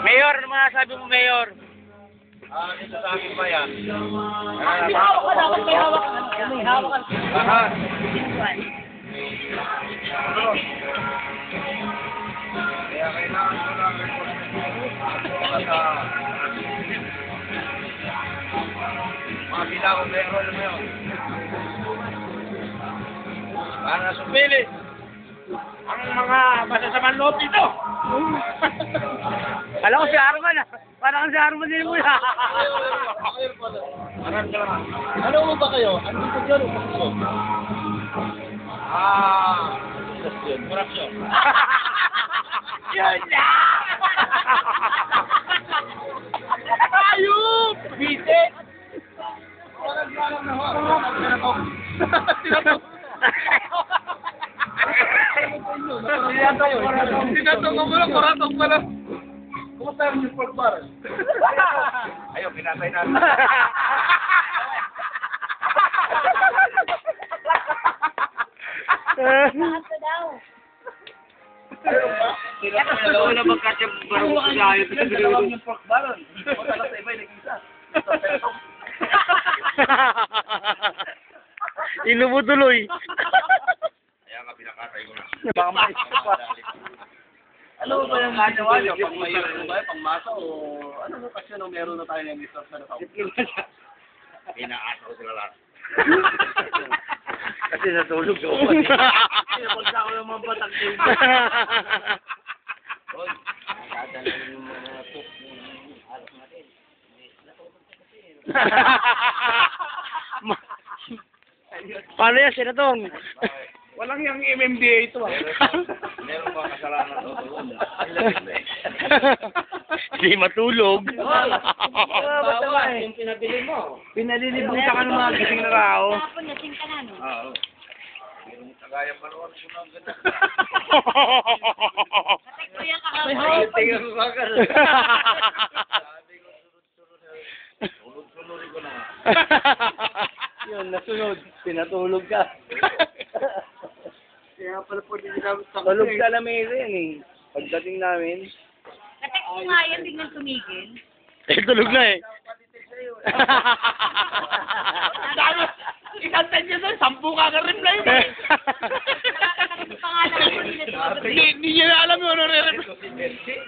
Mayor, ano mga sabi mo, Mayor? Dito sa akin ba yan? May hawak ka dapat, may hawak ka. May hawak ka. Lahat. Kaya kailangan ko lang mga bilang meron mo yun. Para sumili. Ang mga masasamang loob dito. Alam ko si Arman, ah. Parang si Arman din mo, ah. Maraming salamat. Ano mo ba kayo? Ano dito dyan o posisyon? Korupsyon. Yun na! Ayup! Bisit! Tinatong mo lang, koratong pala. Kumusta yung pork bar? Ayun, pinatay natin. Ikaw na magkasya barong sa ayot. Yung pork bar. Kung talaga sa iba, nag-isa. Inubo tuloy. Kaya nga, pinakatay ko na. Baka maisip pa. Ano ba yung nagawa niyo? Pang mayor mo ba? Pang masa o ano mo kasi nung meron na tayo ng resource na tao? Pinaasaw sila lahat. Kasi natulog ako. Pinapagsa ko ng mga batang dito. Nakadala yung mga cook ng alas natin. Paano yan, Senatong? Walang yung MMDA ito ah. Meron ba kasalanan doon? Hindi matulog. Yung pinabili mo. Pinalilibutan ka ng mga gising na tao. Tapon, lasing ka na, no? Oo. Yung kagaya pa noon, sunod ganda. Katek ko yan May kakapay. hawak tingin mo ba ka? Sabi ko, sunod-sunod. Sunod-sunod ko na. Yun, nasunod. Pinatulog ka. Kaya pala po din namin sa Tulog sa lamesa yan eh. Pagdating namin, Katek ko nga yan, tingnan tumigil. eh tulog na eh. Ikanta niya doon, 10 ka reply mo. Pangalan ko nila to. Hindi niya na alam yung ano re-reply.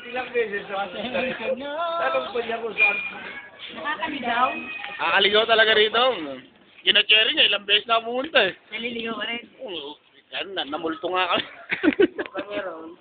Ilang beses sa tanong pa niya kung saan. Nakakaligaw. Nakakaligaw talaga rito. Gina-cherry niya, ilang beses na pumunta eh. Naliligaw ka rin. Oo, yan na, namulto nga kami. Meron.